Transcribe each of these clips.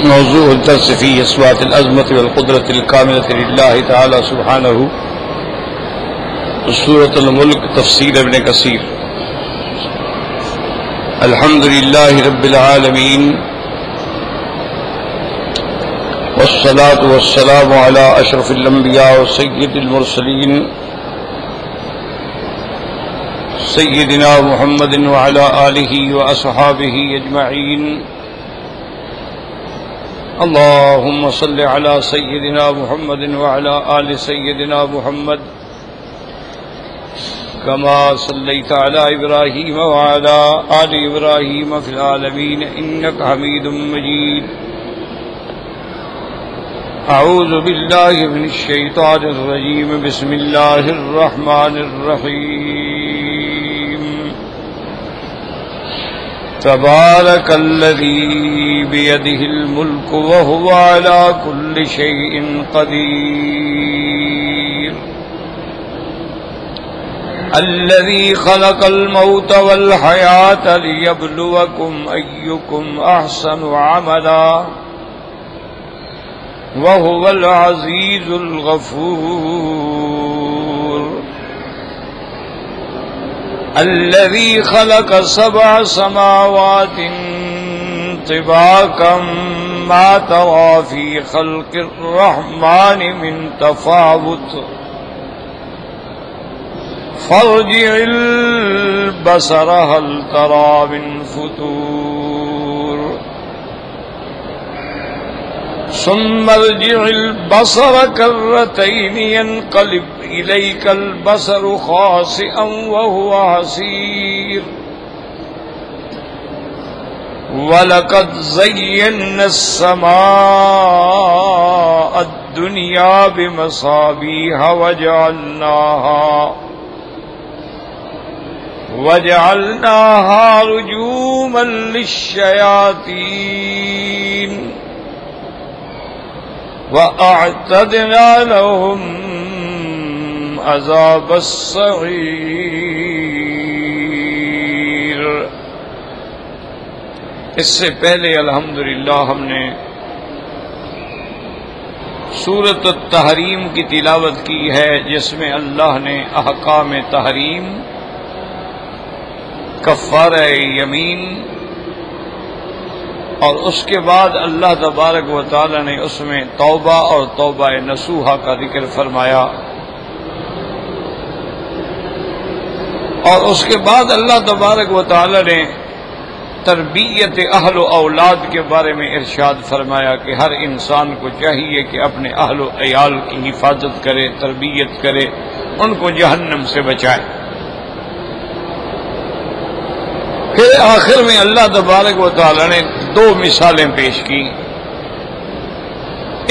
موضوع الدرس في إثبات العظمة والقدرة الكاملة لله تعالى سبحانه. سورة الملك تفسير ابن كثير. الحمد لله رب العالمين والصلاة والسلام على أشرف الأنبياء وسيد المرسلين سيدنا محمد وعلى آله وأصحابه أجمعين. اللهم صل على سيدنا محمد وعلى آل سيدنا محمد كما صليت على إبراهيم وعلى آل إبراهيم في العالمين إنك حميد مجيد. أعوذ بالله من الشيطان الرجيم. بسم الله الرحمن الرحيم. تبارك الذي بيده الملك وهو على كل شيء قدير. الذي خلق الموت والحياة ليبلوكم أيكم أحسن عملا وهو العزيز الغفور. الذي خلق 7 سماوات طباقا ما ترى في خلق الرحمن من تفاوت فارجع البصر هل ترى من فتور ثم ارجع البصر كرتين ينقلب إليك البصر خاسئا وهو حسير. ولقد زينا السماء الدنيا بمصابيح وجعلناها رجوما للشياطين وأعتدنا لهم عذاب السعیر. اس سے پہلے الحمدللہ ہم نے سورۃ التحریم کی تلاوت کی ہے، جس میں اللہ نے احکام تحریم، کفارہ یمین، اور اس کے بعد اللہ تبارک و تعالی نے اس میں توبہ اور توبہ نصوحہ کا ذکر فرمایا، اور اس کے بعد اللہ تبارک و تعالی نے تربیت اہل و اولاد کے بارے میں ارشاد فرمایا کہ ہر انسان کو چاہیے کہ اپنے اہل و عیال کی حفاظت کرے، تربیت کرے، ان کو جہنم سے بچائے. پھر آخر میں اللہ تبارک و تعالی نے 2 مثالیں پیش کی.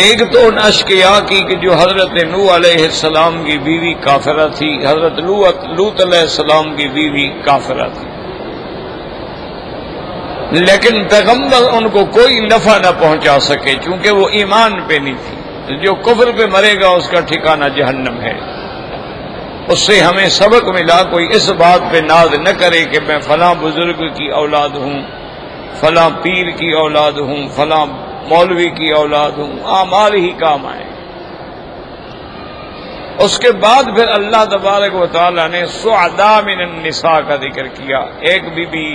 ایک تو ان اشقیاء کی کہ جو حضرت نوح علیہ السلام کی بیوی کافرہ تھی، حضرت لوط علیہ السلام کی بیوی کافرہ تھی، لیکن پیغمبر ان کو کوئی نفع نہ پہنچا سکے چونکہ وہ ایمان پہ نہیں تھی. جو کفر پہ مرے گا اس کا ٹھکانہ جہنم ہے. اس سے ہمیں سبق ملا کوئی اس بات پہ ناز نہ کرے کہ میں فلاں بزرگ کی اولاد ہوں، فلاں پیر کی اولاد ہوں، فلاں مولوی کی اولاد ہوں. اعمال ہی کام آئے. اس کے بعد پھر اللہ تبارک و تعالی نے سعداء من النساء کا ذکر کیا. ایک بی بی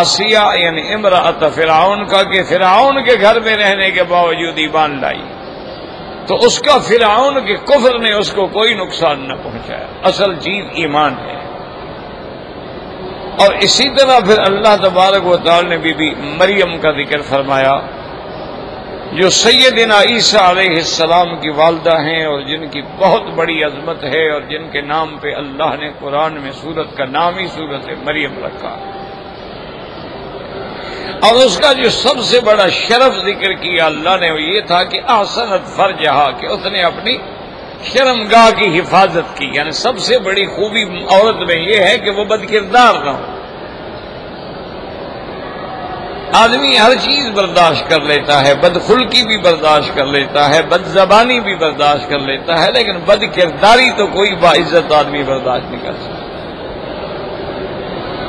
آسیہ یعنی امرأۃ فرعون کا کہ فرعون کے گھر میں رہنے کے باوجود ایمان لائی، تو اس کا فرعون کے کفر نے اس کو کوئی نقصان نہ پہنچایا. اصل چیز ایمان ہے. اور اسی طرح پھر اللہ تبارک و تعالی نے بی بی مریم کا ذکر فرمایا، جو سیدنا عیسیٰ علیہ السلام کی والدہ ہیں اور جن کی بہت بڑی عظمت ہے اور جن کے نام پہ اللہ نے قرآن میں سورت کا نام ہی سورت مریم رکھا. اور اس کا جو سب سے بڑا شرف ذکر کیا اللہ نے وہ یہ تھا کہ احسنت فرجہا، کہ اس نے اپنی شرمگاہ کی حفاظت کی. یعنی سب سے بڑی خوبی عورت میں یہ ہے کہ وہ بد کردار نہ ہو. آدمی ہر چیز برداشت کر لیتا ہے، بدخلقی بھی برداشت کر لیتا ہے، بد زبانی بھی برداشت کر لیتا ہے، لیکن بد کرداری تو کوئی باعزت آدمی برداشت نہیں کر سکتا.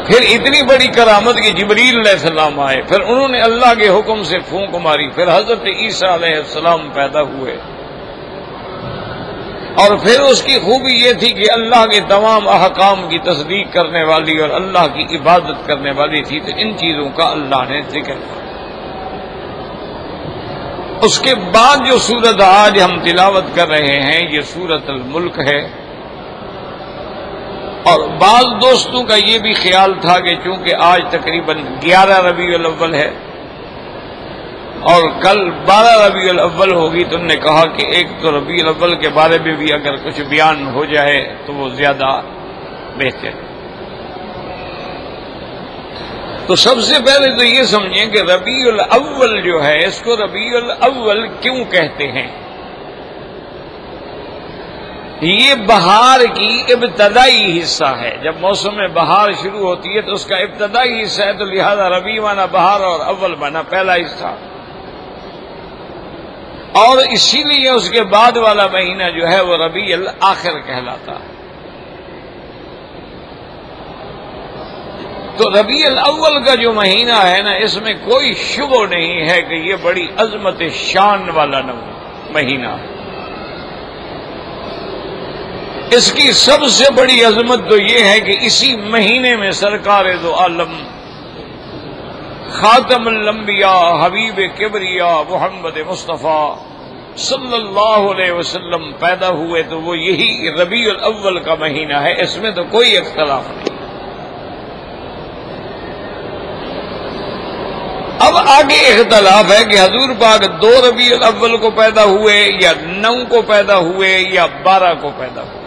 پھر اتنی بڑی کرامت کی جبریل علیہ السلام آئے، پھر انہوں نے اللہ کے حکم سے پھونک ماری، پھر حضرت عیسیٰ علیہ السلام پیدا ہوئے، اور پھر اس کی خوبی یہ تھی کہ اللہ کے تمام احکام کی تصدیق کرنے والی اور اللہ کی عبادت کرنے والی تھی، تو ان چیزوں کا اللہ نے ذکر کیا۔ اس کے بعد جو سورت آج ہم تلاوت کر رہے ہیں یہ سورت الملک ہے، اور بعض دوستوں کا یہ بھی خیال تھا کہ چونکہ آج تقریباً 11 ربیع الاول ہے اور کل 12 ربیع الاول ہوگی، تو انہوں نے کہا کہ ایک تو ربیع الاول کے بارے میں بھی اگر کچھ بیان ہو جائے تو وہ زیادہ بہتر ہے۔ تو سب سے پہلے تو یہ سمجھیں کہ ربیع الاول جو ہے اس کو ربیع الاول کیوں کہتے ہیں؟ یہ بہار کی ابتدائی حصہ ہے، جب موسم بہار شروع ہوتی ہے تو اس کا ابتدائی حصہ ہے، تو لہذا ربیع مانا بہار اور اول مانا پہلا حصہ، اور اسی لیے اس کے بعد والا مہینہ جو ہے وہ ربیع الاخر کہلاتا ہے۔ تو ربیع الاول کا جو مہینہ ہے نا، اس میں کوئی شبہ نہیں ہے کہ یہ بڑی عظمت شان والا مہینہ ہے۔ اس کی سب سے بڑی عظمت تو یہ ہے کہ اسی مہینے میں سرکار دو عالم خاتم الانبیاء حبیب کبریا محمد مصطفیٰ صلی اللہ علیہ وسلم پیدا ہوئے، تو وہ یہی ربیع الاول کا مہینہ ہے، اس میں تو کوئی اختلاف نہیں۔ اب آگے اختلاف ہے کہ حضور پاک 2 ربیع الاول کو پیدا ہوئے یا 9 کو پیدا ہوئے یا 12 کو پیدا ہوئے۔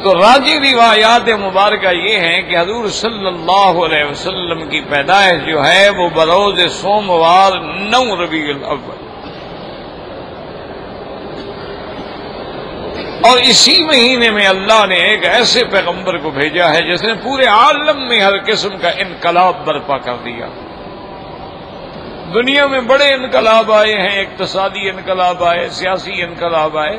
تو راجی روایات مبارکہ یہ ہیں کہ حضور صلی اللہ علیہ وسلم کی پیدائش جو ہے وہ بروز سوموار 9 ربیع الاول، اور اسی مہینے میں اللہ نے ایک ایسے پیغمبر کو بھیجا ہے جس نے پورے عالم میں ہر قسم کا انقلاب برپا کر دیا۔ دنیا میں بڑے انقلاب آئے ہیں، اقتصادی انقلاب آئے، سیاسی انقلاب آئے،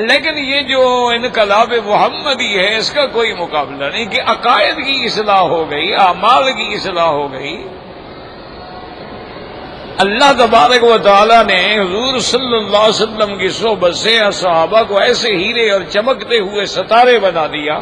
لیکن یہ جو انقلاب محمدی ہے اس کا کوئی مقابلہ نہیں، کہ عقائد کی اصلاح ہو گئی، اعمال کی اصلاح ہو گئی۔ اللہ تبارک و تعالی نے حضور صلی اللہ علیہ وسلم کی صحبت سے صحابہ کو ایسے ہیرے اور چمکتے ہوئے ستارے بنا دیا،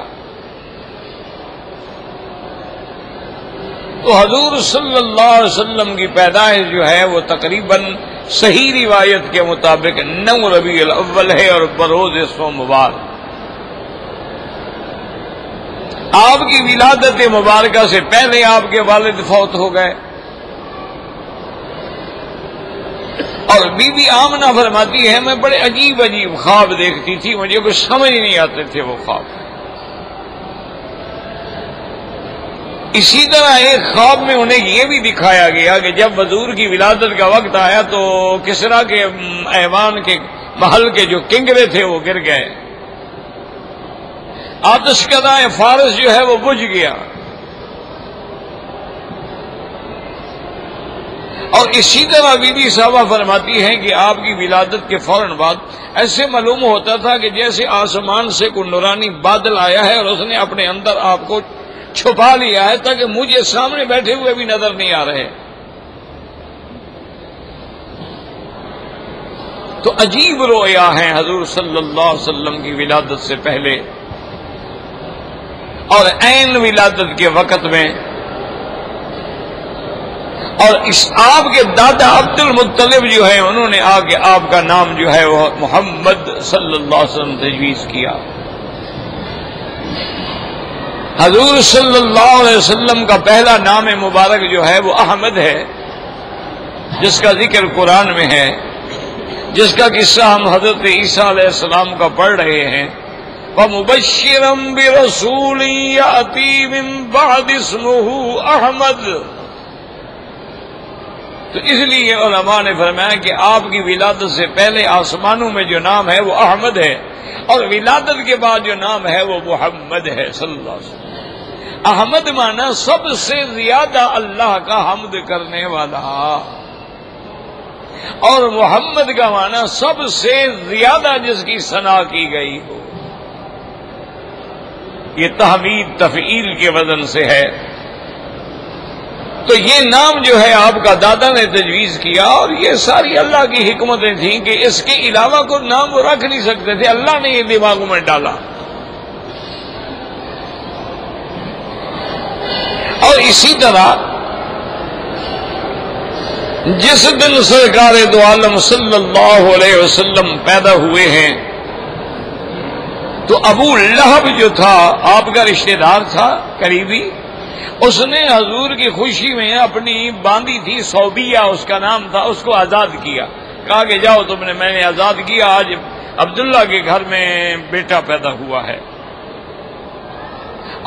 تو حضور صلی اللہ علیہ وسلم کی پیدائش جو ہے وہ تقریباً صحیح روایت کے مطابق 9 ربیع الاول ہے اور بروز سوموار۔ آپ کی ولادت مبارکہ سے پہلے آپ کے والد فوت ہو گئے، اور بی بی آمنہ فرماتی ہے میں بڑے عجیب عجیب خواب دیکھتی تھی، مجھے کچھ سمجھ نہیں آتے تھے وہ خواب۔ اسی طرح ایک خواب میں انہیں یہ بھی دکھایا گیا کہ جب حضور کی ولادت کا وقت آیا تو کسریٰ کے ایوان کے محل کے جو کنگرے تھے وہ گر گئے، آتش کدہ فارس جو ہے وہ بجھ گیا، اور اسی طرح بی بی صاحبہ فرماتی ہیں کہ آپ کی ولادت کے فوراً بعد ایسے معلوم ہوتا تھا کہ جیسے آسمان سے کوئی نورانی بادل آیا ہے اور اس نے اپنے اندر آپ کو چھپا لیا ہے تاکہ مجھے سامنے بیٹھے ہوئے بھی نظر نہیں آ رہے۔ تو عجیب رویا ہیں حضور صلی اللہ علیہ وسلم کی ولادت سے پہلے اور عین ولادت کے وقت میں، اور اس آپ کے دادا عبد المطلب جو ہے انہوں نے آگے آپ کا نام جو ہے وہ محمد صلی اللہ علیہ وسلم تجویز کیا۔ حضور صلی اللہ علیہ وسلم کا پہلا نام مبارک جو ہے وہ احمد ہے، جس کا ذکر قرآن میں ہے، جس کا قصہ ہم حضرت عیسیٰ علیہ السلام کا پڑھ رہے ہیں۔ وَمُبَشِّرًا بِرَسُولٍ يَأْتِي مِن بَعْدِ اسْمُهُ احمد۔ تو اس لیے علماء نے فرمایا کہ آپ کی ولادت سے پہلے آسمانوں میں جو نام ہے وہ احمد ہے، اور ولادت کے بعد جو نام ہے وہ محمد ہے صلی اللہ علیہ وسلم۔ احمد مانا سب سے زیادہ اللہ کا حمد کرنے والا، اور محمد کا مانا سب سے زیادہ جس کی ثنا کی گئی ہو۔ یہ تحمید تفعیل کے وزن سے ہے. تو یہ نام جو ہے آپ کا دادا نے تجویز کیا، اور یہ ساری اللہ کی حکمتیں تھیں کہ اس کے علاوہ کوئی نام وہ رکھ نہیں سکتے تھے، اللہ نے یہ دماغوں میں ڈالا. اور اسی طرح جس دن سرکار دو عالم صلی اللہ علیہ وسلم پیدا ہوئے ہیں تو ابو لہب جو تھا آپ کا رشتہ دار تھا قریبی، اس نے حضور کی خوشی میں اپنی باندھی تھی صوبیہ اس کا نام تھا، اس کو آزاد کیا، کہا کہ جاؤ تم نے، میں نے آزاد کیا، آج عبداللہ کے گھر میں بیٹا پیدا ہوا ہے.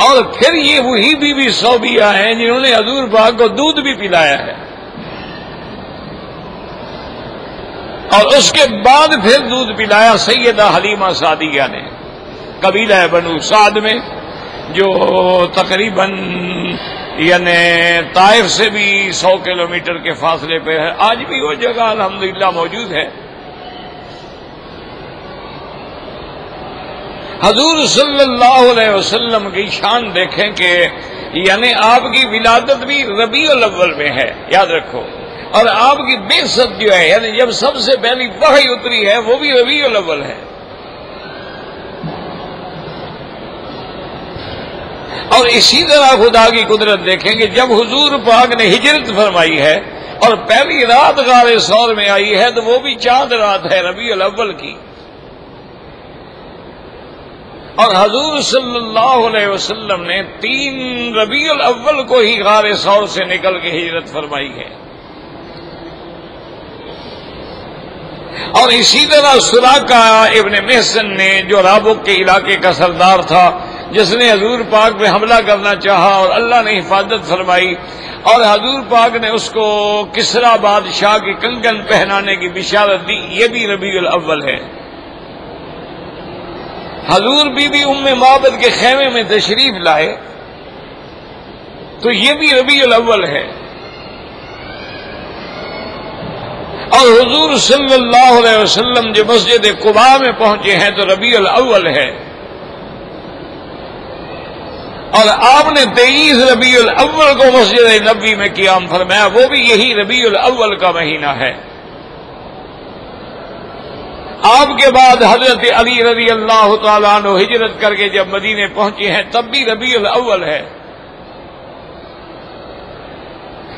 اور پھر یہ وہی بی بی صوبیہ ہیں جنہوں نے حضور پاک کو دودھ بھی پلایا ہے، اور اس کے بعد پھر دودھ پلایا سیدہ حلیمہ سعدیہ نے، قبیلہ بنو سعد میں، جو تقریباً یعنی طائف سے بھی 100 کلومیٹر کے فاصلے پہ ہے. آج بھی وہ جگہ الحمدللہ موجود ہے. حضور صلی اللہ علیہ وسلم کی شان دیکھیں کہ یعنی آپ کی ولادت بھی ربیع الاول میں ہے، یاد رکھو، اور آپ کی بعثت جو ہے یعنی جب سب سے پہلی وحی اتری ہے وہ بھی ربیع الاول ہے. اور اسی طرح خدا کی قدرت دیکھیں کہ جب حضور پاک نے ہجرت فرمائی ہے اور پہلی رات غار ثور میں آئی ہے تو وہ بھی چاند رات ہے ربیع الاول کی. اور حضور صلی اللہ علیہ وسلم نے 3 ربیع الاول کو ہی غار ثور سے نکل کے ہجرت فرمائی ہے. اور اسی طرح سراقہ ابن محسن نے، جو رابق کے علاقے کا سردار تھا، جس نے حضور پاک پہ حملہ کرنا چاہا اور اللہ نے حفاظت فرمائی اور حضور پاک نے اس کو کسریٰ بادشاہ کے کنگن پہنانے کی بشارت دی، یہ بھی ربیع الاول ہے. حضور بی بی ام معبد کے خیمے میں تشریف لائے تو یہ بھی ربیع الاول ہے. اور حضور صلی اللہ علیہ وسلم جو مسجد قباء میں پہنچے ہیں تو ربیع الاول ہے. اور آپ نے 23 ربیع الاول کو مسجد نبوی میں قیام فرمایا، وہ بھی یہی ربیع الاول کا مہینہ ہے. آپ کے بعد حضرت علی رضی اللہ تعالیٰ عنہ ہجرت کر کے جب مدینے پہنچے ہیں تب بھی ربیع الاول ہے.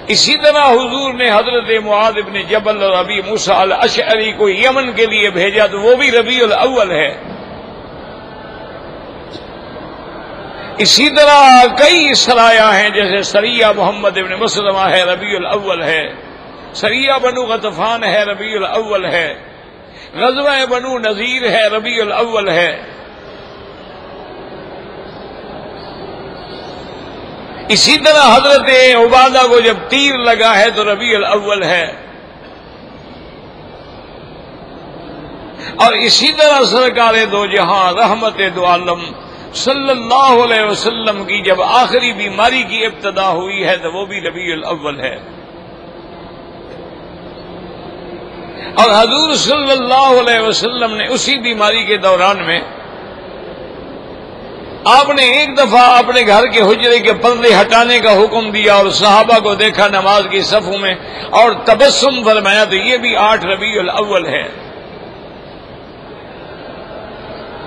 اسی طرح حضور نے حضرت معاذ بن جبل اور ابی موسیٰ الاشعری کو یمن کے لیے بھیجا تو وہ بھی ربیع الاول ہے. اسی طرح کئی سرایہ ہیں، جیسے سریہ محمد بن مسلمہ ہے، ربیع الاول ہے. سریہ بنو غطفان ہے، ربیع الاول ہے. غزوہ بنو نذیر ہے، ربیع الاول ہے. اسی طرح حضرت عبادہ کو جب تیر لگا ہے تو ربیع الاول ہے. اور اسی طرح سرکار دو جہاں رحمت دو عالم صلی اللہ علیہ وسلم کی جب آخری بیماری کی ابتدا ہوئی ہے تو وہ بھی ربیع الاول ہے. اور حضور صلی اللہ علیہ وسلم نے اسی بیماری کے دوران میں آپ نے ایک دفعہ اپنے گھر کے حجرے کے پردے ہٹانے کا حکم دیا اور صحابہ کو دیکھا نماز کی صفوں میں اور تبسم فرمایا تو یہ بھی 8 ربیع الاول ہے.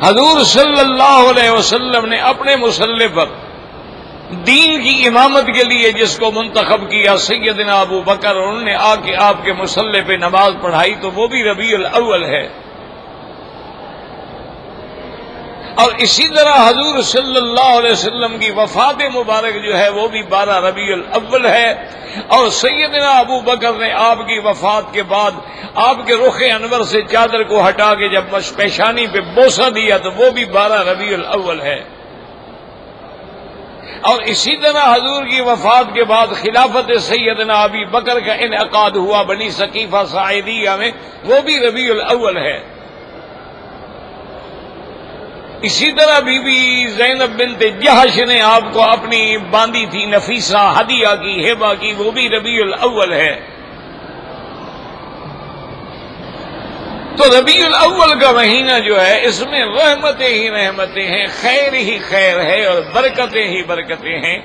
حضور صلی اللہ علیہ وسلم نے اپنے مصلی پر دین کی امامت کے لیے جس کو منتخب کیا سیدنا ابو بکر، انہوں نے آ کے آپ کے مصلی پہ نماز پڑھائی تو وہ بھی ربیع الاول ہے. اور اسی طرح حضور صلی اللہ علیہ وسلم کی وفات مبارک جو ہے وہ بھی 12 ربیع الاول ہے. اور سیدنا ابو بکر نے آپ کی وفات کے بعد آپ کے رخ انور سے چادر کو ہٹا کے جب پیشانی پہ بوسہ دیا تو وہ بھی 12 ربیع الاول ہے. اور اسی طرح حضور کی وفات کے بعد خلافت سیدنا ابی بکر کا انعقاد ہوا بنی ثقیفہ ساعدیہ میں، وہ بھی ربیع الاول ہے. اسی طرح بی بی زینب بنت جہش نے آپ کو اپنی باندھی تھی نفیسہ ہدیہ کی، ہبہ کی، وہ بھی ربیع الاول ہے. تو ربیع الاول کا مہینہ جو ہے اس میں رحمتیں ہی رحمتیں ہیں، خیر ہی خیر ہے اور برکتیں ہی برکتیں ہیں،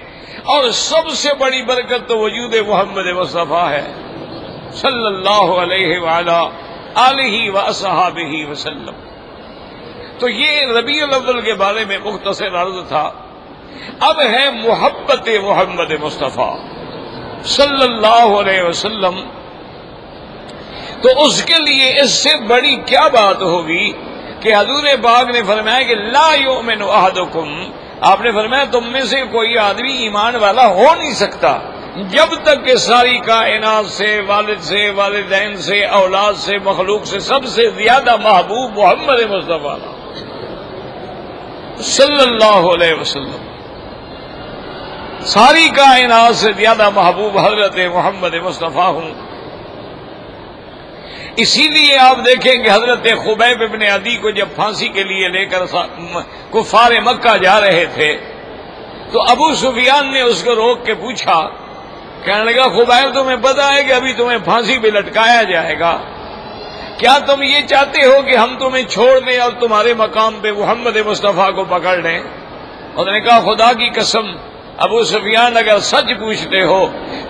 اور سب سے بڑی برکت تو وجود محمد مصطفیٰ ہے صلی اللہ علیہ وعلا آلہ واصحابہ وسلم۔ تو یہ ربیع الاول کے بارے میں مختصر عرض تھا۔ اب ہے محبت محمد مصطفیٰ صلی اللہ علیہ وسلم، تو اس کے لیے اس سے بڑی کیا بات ہوگی کہ حضور پاک نے فرمایا کہ لا یؤمن احدکم، آپ نے فرمایا تم میں سے کوئی آدمی ایمان والا ہو نہیں سکتا جب تک کہ ساری کائنات سے، والد سے، والدین سے، اولاد سے، مخلوق سے سب سے زیادہ محبوب محمد مصطفیٰ صلی اللہ علیہ وسلم، ساری کائنات سے زیادہ محبوب حضرت محمد مصطفیٰ ہوں۔ اسی لیے آپ دیکھیں کہ حضرت خبیب ابن عدی کو جب پھانسی کے لیے لے کر کفار مکہ جا رہے تھے تو ابو سفیان نے اس کو روک کے پوچھا، کہنے لگا خبیب تمہیں پتا ہے کہ ابھی تمہیں پھانسی پہ لٹکایا جائے گا، کیا تم یہ چاہتے ہو کہ ہم تمہیں چھوڑ دیں اور تمہارے مقام پہ محمد مصطفیٰ کو پکڑ لیں؟ انہوں نے کہا خدا کی قسم ابو سفیان اگر سچ پوچھتے ہو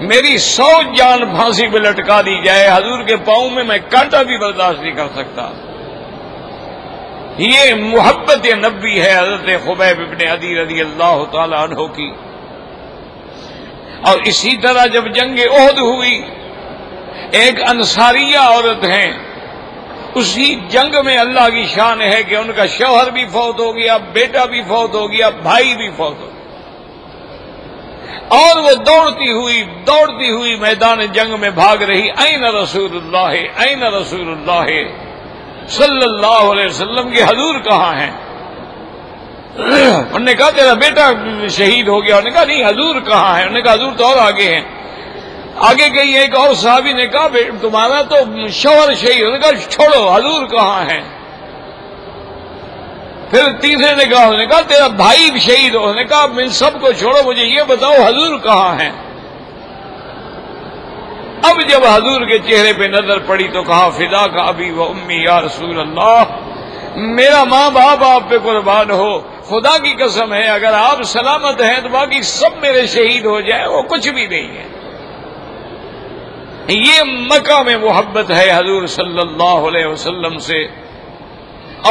میری 100 جان پھانسی پہ لٹکا دی جائے، حضور کے پاؤں میں کانٹا بھی برداشت نہیں کر سکتا۔ یہ محبت نبی ہے حضرت خبیب ابن عدی رضی اللہ تعالی عنہ کی۔ اور اسی طرح جب جنگ احد ہوئی، ایک انصاریہ عورت ہیں، اسی جنگ میں اللہ کی شان ہے کہ ان کا شوہر بھی فوت ہو گیا، بیٹا بھی فوت ہو گیا، بھائی بھی فوت ہو گیا، اور وہ دوڑتی ہوئی میدان جنگ میں بھاگ رہی، این رسول اللہ صلی اللہ علیہ وسلم کے حضور کہاں ہیں؟ انہوں نے کہا تیرا بیٹا شہید ہو گیا، انہوں نے کہا نہیں حضور کہاں ہیں؟ انہوں نے کہا حضور تو اور آگے ہیں۔ آگے گئی ایک اور صحابی نے کہا تمہارا تو شوہر شہید، انہوں نے کہا چھوڑو حضور کہاں ہیں؟ پھر تیسرے نے کہا تیرا بھائی بھی شہید ہو، انہوں نے کہا ان سب کو چھوڑو مجھے یہ بتاؤ حضور کہاں ہیں؟ اب جب حضور کے چہرے پہ نظر پڑی تو کہا فدا کا ابی و امی یا رسول اللہ، میرا ماں باپ آپ پہ قربان ہو، خدا کی قسم ہے اگر آپ سلامت ہیں تو باقی سب میرے شہید ہو جائیں وہ کچھ بھی نہیں ہے۔ یہ مکہ میں محبت ہے حضور صلی اللہ علیہ وسلم سے،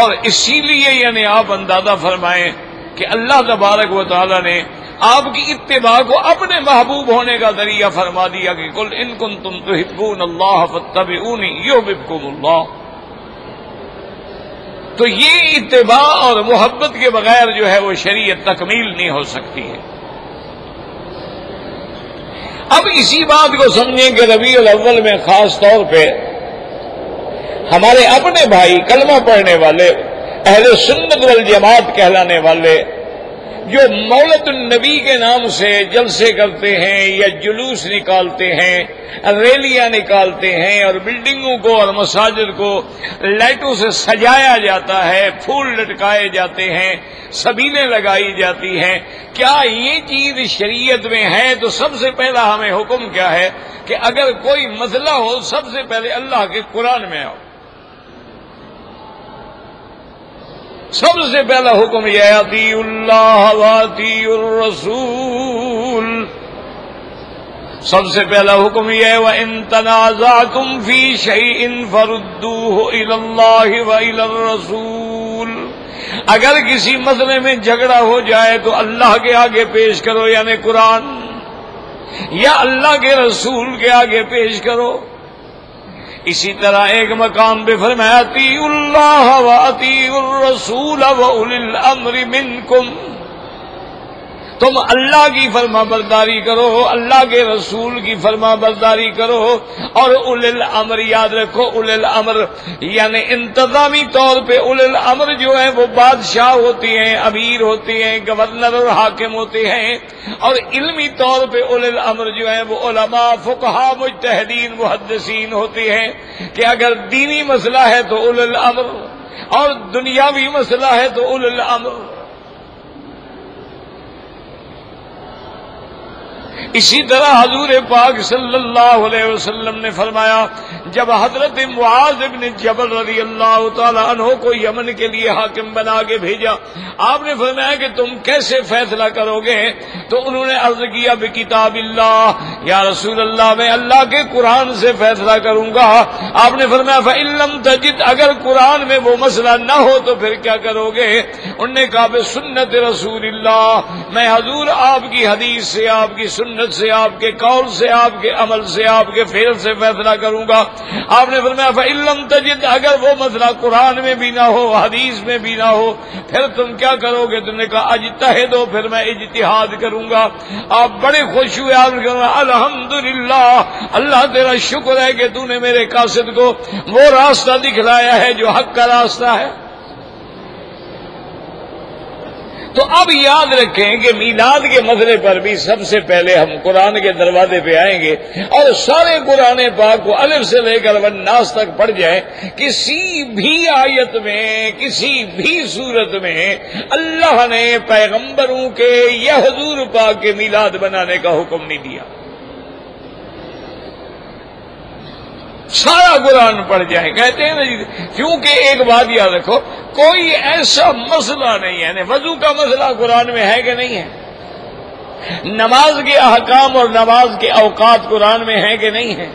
اور اسی لیے یعنی آپ اندازہ فرمائیں کہ اللہ تبارک و تعالی نے آپ کی اتباع کو اپنے محبوب ہونے کا ذریعہ فرما دیا کہ قل ان کنتم تحبون اللہ فاتبعونی یحببکم اللہ۔ تو یہ اتباع اور محبت کے بغیر جو ہے وہ شریعت تکمیل نہیں ہو سکتی ہے۔ اب اسی بات کو سمجھیں کہ ربیع الاول میں خاص طور پہ ہمارے اپنے بھائی کلمہ پڑھنے والے اہل سنت والجماعت کہلانے والے جو مولد النبی کے نام سے جلسے کرتے ہیں یا جلوس نکالتے ہیں، ریلیاں نکالتے ہیں، اور بلڈنگوں کو اور مساجد کو لائٹوں سے سجایا جاتا ہے، پھول لٹکائے جاتے ہیں، سبیلیں لگائی جاتی ہیں، کیا یہ چیز شریعت میں ہے؟ تو سب سے پہلا ہمیں حکم کیا ہے کہ اگر کوئی مسئلہ ہو سب سے پہلے اللہ کے قرآن میں آؤ۔ سب سے پہلا حکم یہ ہے اطیعوا اللہ واطیعوا الرسول، سب سے پہلا حکم یہ ہے وَإِن تَنَازَعْتُمْ فِي شَيْءٍ فَرُدُّوهُ إِلَى اللَّهِ وَإِلَى الرَّسُولِ، اگر کسی مسئلے میں جھگڑا ہو جائے تو اللہ کے آگے پیش کرو، یعنی قرآن، یا اللہ کے رسول کے آگے پیش کرو۔ اسی طرح ایک مقام پہ فرمایا اطیعوا اللہ واطیعوا الرسول واولی الامر منکم، تم اللہ کی فرما برداری کرو، اللہ کے رسول کی فرما برداری کرو، اور اولی الامر یاد رکھو، اولی الامر یعنی انتظامی طور پہ اولی الامر جو ہے وہ بادشاہ ہوتی ہیں، امیر ہوتے ہیں، گورنر اور حاکم ہوتے ہیں، اور علمی طور پہ اولی الامر جو ہے وہ علماء، فقہاء، مجتہدین، محدثین ہوتے ہیں کہ اگر دینی مسئلہ ہے تو اولی الامر، اور دنیاوی مسئلہ ہے تو اولی الامر۔ اسی طرح حضور پاک صلی اللہ علیہ وسلم نے فرمایا جب حضرت معاذ بن جبل رضی اللہ تعالی عنہ کو یمن کے لیے حاکم بنا کے بھیجا، آپ نے فرمایا کہ تم کیسے فیصلہ کرو گے؟ تو انہوں نے عرض کیا بکتاب اللہ، یا رسول اللہ میں اللہ کے قرآن سے فیصلہ کروں گا۔ آپ نے فرمایا فَإِن لَّمْ تَجِدْ، اگر قرآن میں وہ مسئلہ نہ ہو تو پھر کیا کرو گے؟ انہوں نے کہا بسنت رسول اللہ، میں حضور آپ کی حدیث سے، آپ کی سنت سے، آپ کے قول سے، آپ کے عمل سے، آپ کے فعل سے فیصلہ کروں گا۔ آپ نے فرمایا فَإِن لَّمْ تَجِدْ، اگر وہ مسئلہ قرآن میں بھی نہ ہو، حدیث میں بھی نہ ہو، پھر تم کیا کرو گے؟ تم نے کہا اجتہدو، پھر میں اجتہاد کروں گا۔ آپ بڑے خوش ہوئے، آپ نے کہا الحمدللہ، اللہ تیرا شکر ہے کہ تو نے میرے قاصد کو وہ راستہ دکھلایا ہے جو حق کا راستہ ہے۔ تو اب یاد رکھیں کہ میلاد کے مسئلے پر بھی سب سے پہلے ہم قرآن کے دروازے پہ آئیں گے اور سارے قرآن پاک کو الف سے لے کر والناس تک پڑھ جائیں۔ کسی بھی آیت میں، کسی بھی صورت میں اللہ نے پیغمبروں کے یا حضور پاک کے میلاد بنانے کا حکم نہیں دیا۔ سارا قرآن پڑھ جائیں، کہتے ہیں نا جی، کیونکہ ایک بات یاد رکھو، کوئی ایسا مسئلہ نہیں ہے، وضو کا مسئلہ قرآن میں ہے کہ نہیں ہے؟ نماز کے احکام اور نماز کے اوقات قرآن میں ہیں کہ نہیں ہیں؟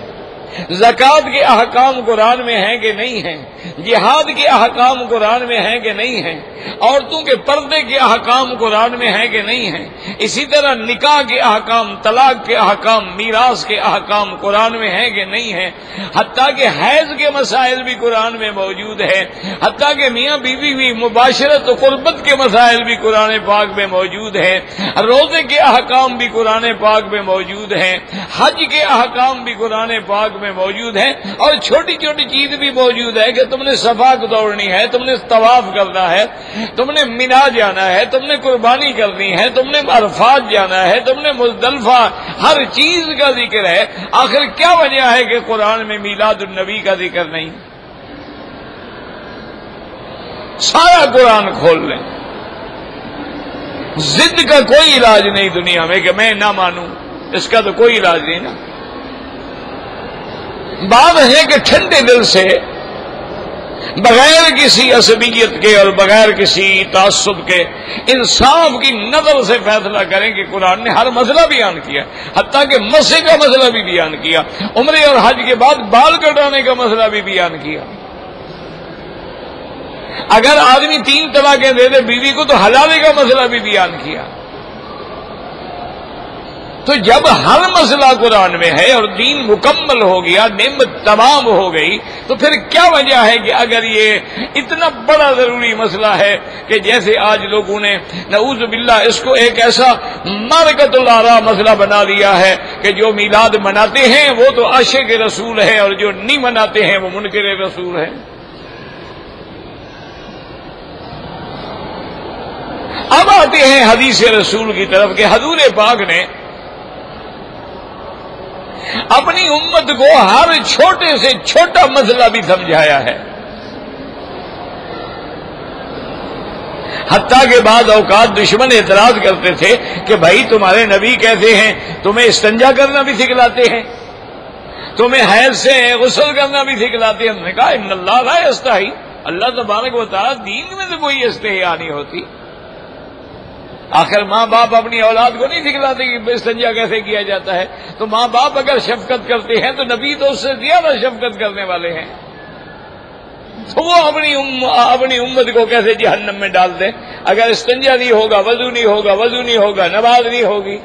زکوٰۃ کے احکام قرآن میں ہیں کہ نہیں ہیں؟ جہاد کے احکام قرآن میں ہیں کہ نہیں ہیں؟ عورتوں کے پردے کے احکام قرآن میں ہیں کہ نہیں ہیں؟ اسی طرح نکاح کے احکام، طلاق کے احکام، میراث کے احکام قرآن میں ہیں کہ نہیں ہیں؟ حتیٰ کہ حیض کے مسائل بھی قرآن میں موجود ہیں، حتیٰ کہ میاں بیوی بھی مباشرت و قربت کے مسائل بھی قرآن پاک میں موجود ہیں، روزے کے احکام بھی قرآن پاک میں موجود ہیں، حج کے احکام بھی قرآن پاک میں موجود ہیں، اور چھوٹی چھوٹی چیز بھی موجود ہے کہ تم نے صفا دوڑنی ہے، تم نے طواف کرنا ہے، تم نے مینا جانا ہے، تم نے قربانی کرنی ہے، تم نے عرفات جانا ہے، تم نے مزدلفہ، ہر چیز کا ذکر ہے۔ آخر کیا وجہ ہے کہ قرآن میں میلاد النبی کا ذکر نہیں؟ سارا قرآن کھول لیں، ضد کا کوئی علاج نہیں دنیا میں کہ میں نہ مانوں، اس کا تو کوئی علاج نہیں نا۔ بات ہے کہ ٹھنڈے دل سے، بغیر کسی عصبیت کے اور بغیر کسی تعصب کے، انصاف کی نظر سے فیصلہ کریں کہ قرآن نے ہر مسئلہ بیان کیا، حتیٰ کہ مسح کا مسئلہ بھی بیان کیا، عمرے اور حج کے بعد بال کٹانے کا مسئلہ بھی بیان کیا۔ اگر آدمی 3 طلاقیں دے دے بیوی کو تو حلالے کا مسئلہ بھی بیان کیا۔ تو جب ہر مسئلہ قرآن میں ہے اور دین مکمل ہو گیا، نعمت تمام ہو گئی، تو پھر کیا وجہ ہے کہ اگر یہ اتنا بڑا ضروری مسئلہ ہے کہ جیسے آج لوگوں نے نعوذ باللہ اس کو ایک ایسا مارکۃ الآراء مسئلہ بنا لیا ہے کہ جو میلاد مناتے ہیں وہ تو عاشق رسول ہے اور جو نہیں مناتے ہیں وہ منکر رسول ہے۔ اب آتے ہیں حدیث رسول کی طرف کہ حضور پاک نے اپنی امت کو ہر چھوٹے سے چھوٹا مسئلہ بھی سمجھایا ہے، حتیٰ کہ بعض اوقات دشمن اعتراض کرتے تھے کہ بھائی تمہارے نبی کیسے ہیں، تمہیں استنجا کرنا بھی سکھلاتے ہیں، تمہیں حیض سے غسل کرنا بھی سکھلاتے ہیں۔ ہم نے کہا ان اللہ لا یستحی، اللہ تبارک و تعالیٰ دین میں تو کوئی استحیا نہیں ہوتی۔ آخر ماں باپ اپنی اولاد کو نہیں سکھلاتے کہ استنجا کیسے کیا جاتا ہے، تو ماں باپ اگر شفقت کرتے ہیں تو نبی تو اس سے زیادہ شفقت کرنے والے ہیں، تو وہ اپنی امت کو کیسے جہنم میں ڈال دیں؟ اگر استنجا نہیں ہوگا، وضو نہیں ہوگا، وضو نہیں ہوگا، نماز نہیں ہوگی،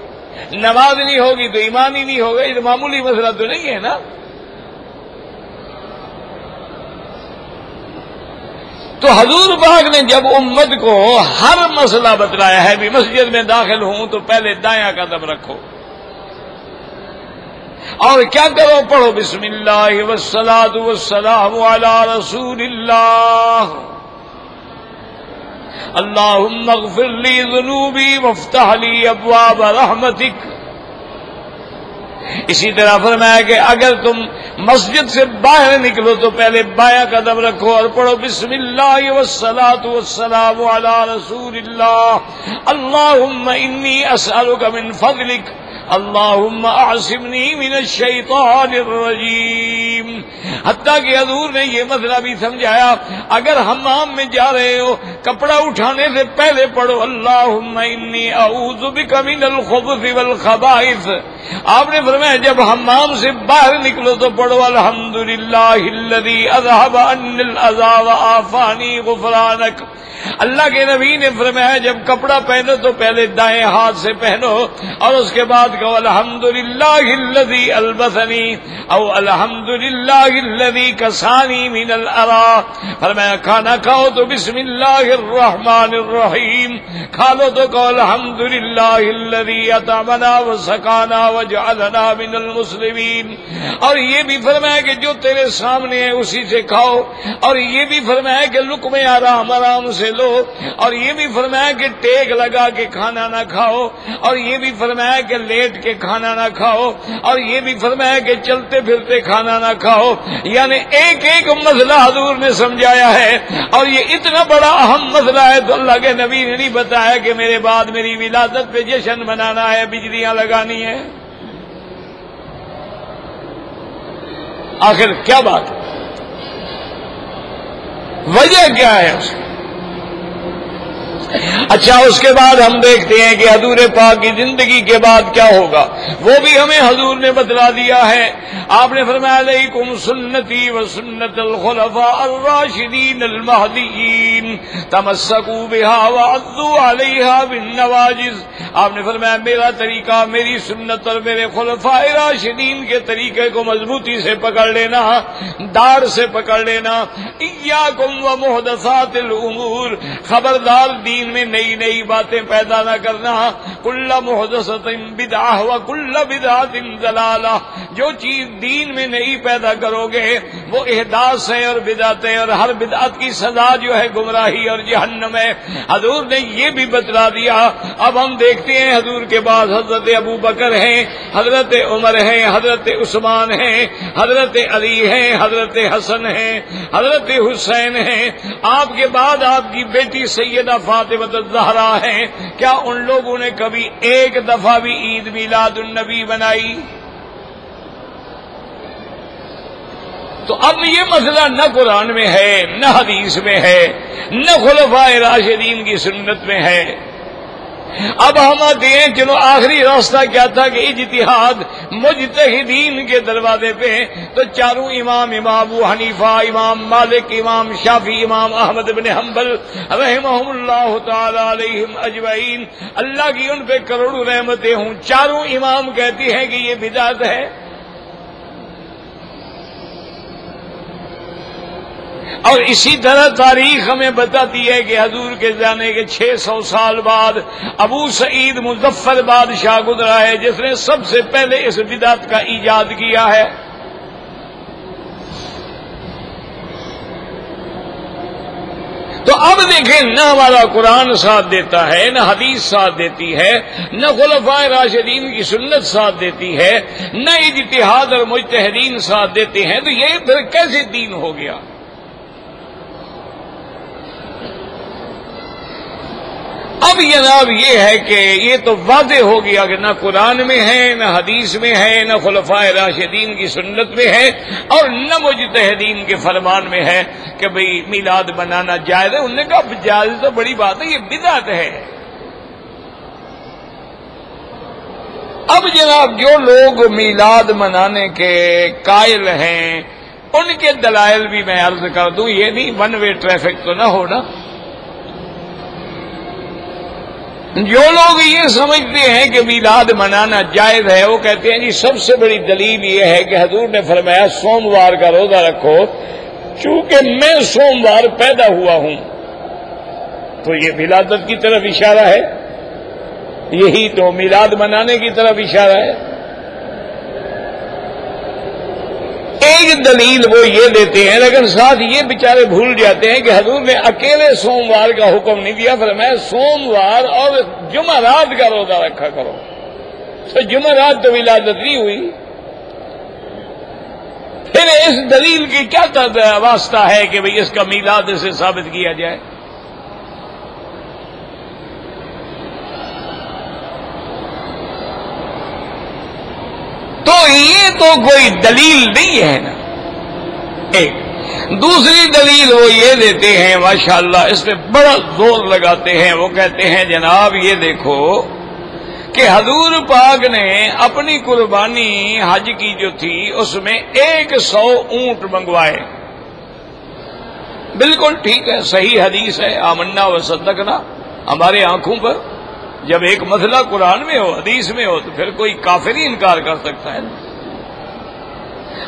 نماز نہیں ہوگی تو ایمان ہی نہیں ہوگا۔ یہ معمولی مسئلہ تو نہیں ہے نا۔ تو حضور پاک نے جب امت کو ہر مسئلہ بتلایا ہے، بھی مسجد میں داخل ہوں تو پہلے دایاں قدم رکھو اور کیا کرو، پڑھو بسم اللہ والصلاۃ والسلام علی رسول اللہ، اللہم اغفر لی ذنوبی وافتح لی ابواب رحمتک۔ اسی طرح فرمایا کہ اگر تم مسجد سے باہر نکلو تو پہلے بایاں قدم رکھو اور پڑھو بسم اللہ والصلاۃ والسلام علی رسول اللہ، اللہم انی اسألک من فضلک اللہم اعصمنی من الشیطان الرجیم. حتیٰ کہ حضور نے یہ مسئلہ بھی سمجھایا، اگر حمام میں جا رہے ہو کپڑا اٹھانے سے پہلے پڑھو اللہم انی اعوذ بک من الخبث والخبائث. آپ نے فرمایا جب حمام سے باہر نکلو تو پڑھو الحمدللہ الذی اذھب عنی الاذی وعافانی غفرانک. اللہ کے نبی نے فرمایا جب کپڑا پہنو تو پہلے دائیں ہاتھ سے پہنو اور اس کے بعد کہو الحمدللہ الذی البسنی او الحمدللہ الذی کسانی من الارا. فرمایا کھانا کھاؤ تو بسم اللہ الرحمن الرحیم، کھا لو تو کہو الحمدللہ الذی اطعمنا وسقانا وجعلنا من المسلمین. اور یہ بھی فرمایا کہ جو تیرے سامنے ہے اسی سے کھاؤ، اور یہ بھی فرمایا کہ لقمے آرام آرام سے لو، اور یہ بھی فرمایا کہ ٹیک لگا کے کھانا نہ کھاؤ، اور یہ بھی فرمایا کہ لیٹ کے کھانا نہ کھاؤ، اور یہ بھی فرمایا کہ چلتے پھرتے کھانا نہ کھاؤ. یعنی ایک ایک مسئلہ حضور نے سمجھایا ہے، اور یہ اتنا بڑا اہم مسئلہ ہے تو اللہ کے نبی نے نہیں بتایا کہ میرے بعد میری ولادت پہ جشن منانا ہے، بجلیاں لگانی ہے. آخر کیا بات ہے؟ وجہ کیا ہے اس کی؟ اچھا اس کے بعد ہم دیکھتے ہیں کہ حضور پاک کی زندگی کے بعد کیا ہوگا، وہ بھی ہمیں حضور نے بتلا دیا ہے. آپ نے فرمایا علیکم سنتی و سنت الخلفاء الراشدین المہدیین تمسکوا بها وعضوا علیہا بالنواجذ. آپ نے فرمایا میرا طریقہ، میری سنت اور میرے خلفاء راشدین کے طریقے کو مضبوطی سے پکڑ لینا، داڑھ سے پکڑ لینا. ایاکم ومحدثات الامور، خبردار دین میں نئی نئی باتیں پیدا نہ کرنا. کل محدثۃ بدعہ وکل بدعۃ ضلالہ، جو چیز دین میں نئی پیدا کرو گے وہ احداث ہے اور بدعت ہے، اور ہر بدعت کی سزا جو ہے گمراہی اور جہنم ہے. حضور نے یہ بھی بتلا دیا. اب ہم دیکھتے ہیں حضور کے بعد حضرت ابو بکر ہیں، حضرت عمر ہیں، حضرت عثمان ہیں، حضرت علی ہیں، حضرت حسن ہیں، حضرت حسین ہیں. آپ کے بعد آپ کی بیٹی سیدہ فاطمہ الزہرا ہیں. کیا ان لوگوں نے کبھی ایک دفعہ بھی عید میلاد النبی بنائی؟ تو اب یہ مسئلہ نہ قرآن میں ہے، نہ حدیث میں ہے، نہ خلفاء راشدین کی سنت میں ہے. اب ہم آتے ہیں چلو آخری راستہ کیا تھا کہ اجتہاد مجتہدین کے دروازے پہ. تو چاروں امام ابو حنیفہ، امام مالک، امام شافعی، امام احمد بن حنبل رحمہم اللہ تعالی علیہم اجمعین، اللہ کی ان پہ کروڑوں رحمتیں ہوں، چاروں امام کہتی ہیں کہ یہ بدعت ہے. اور اسی طرح تاریخ ہمیں بتاتی ہے کہ حضور کے جانے کے 600 سال بعد ابو سعید مظفر بادشاہ گزرا ہے جس نے سب سے پہلے اس بدعت کا ایجاد کیا ہے. تو اب دیکھیں نہ ہمارا قرآن ساتھ دیتا ہے، نہ حدیث ساتھ دیتی ہے، نہ خلفاء راشدین کی سنت ساتھ دیتی ہے، نہ اجتہاد اور مجتہدین ساتھ دیتے ہیں، تو یہ پھر کیسے دین ہو گیا؟ اب جناب یہ ہے کہ یہ تو واضح ہو گیا کہ نہ قرآن میں ہے، نہ حدیث میں ہے، نہ خلفاء راشدین کی سنت میں ہے، اور نہ مجتہدین کے فرمان میں ہے کہ بھئی میلاد منانا جائز ہے. انہوں نے کہا جائز تو بڑی بات ہے، یہ بدعت ہے. اب جناب جو لوگ میلاد منانے کے قائل ہیں ان کے دلائل بھی میں عرض کر دوں. یہ نہیں ون وے ٹریفک تو نہ ہونا. جو لوگ یہ سمجھتے ہیں کہ میلاد منانا جائز ہے وہ کہتے ہیں جی سب سے بڑی دلیل یہ ہے کہ حضور نے فرمایا سوموار کا روزہ رکھو، چونکہ میں سوموار پیدا ہوا ہوں. تو یہ ولادت کی طرف اشارہ ہے، یہی تو میلاد منانے کی طرف اشارہ ہے. ایک دلیل وہ یہ دیتے ہیں، لیکن ساتھ یہ بیچارے بھول جاتے ہیں کہ حضور نے اکیلے سوموار کا حکم نہیں دیا، فرمایا سوموار اور جمعرات کا روزہ رکھا کرو. تو جمعرات تو ولادت نہیں ہوئی. پھر اس دلیل کی کیا واسطہ ہے کہ بھئی اس کا میلاد سے ثابت کیا جائے؟ تو یہ تو کوئی دلیل نہیں ہے نا. ایک دوسری دلیل وہ یہ دیتے ہیں، ماشاءاللہ اس میں بڑا زور لگاتے ہیں، وہ کہتے ہیں جناب یہ دیکھو کہ حضور پاک نے اپنی قربانی حج کی جو تھی اس میں 100 اونٹ منگوائے. بالکل ٹھیک ہے، صحیح حدیث ہے، آمنا و صدقنا ہمارے آنکھوں پر. جب ایک مسئلہ قرآن میں ہو حدیث میں ہو تو پھر کوئی کافر ہی انکار کر سکتا ہے.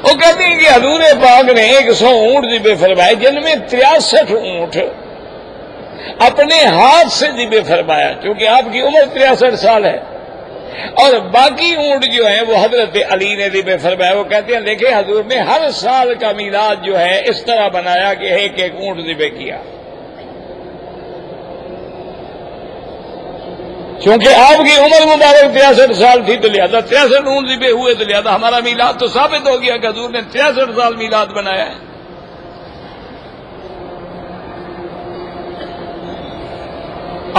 وہ کہتے ہیں کہ حضور پاک نے 100 اونٹ ذبح فرمائے، جن میں 63 اونٹ اپنے ہاتھ سے ذبح فرمایا، کیونکہ آپ کی عمر 63 سال ہے، اور باقی اونٹ جو ہیں وہ حضرت علی نے ذبح فرمایا. وہ کہتے ہیں دیکھیں حضور نے ہر سال کا میلاد جو ہے اس طرح بنایا کہ ایک ایک اونٹ ذبح کیا. چونکہ آپ کی عمر مبارک 63 سال تھی تو لہذا 63 اونٹ ذبح ہوئے، تو لہذا ہمارا میلاد تو ثابت ہو گیا کہ حضور نے 63 سال میلاد بنایا ہے.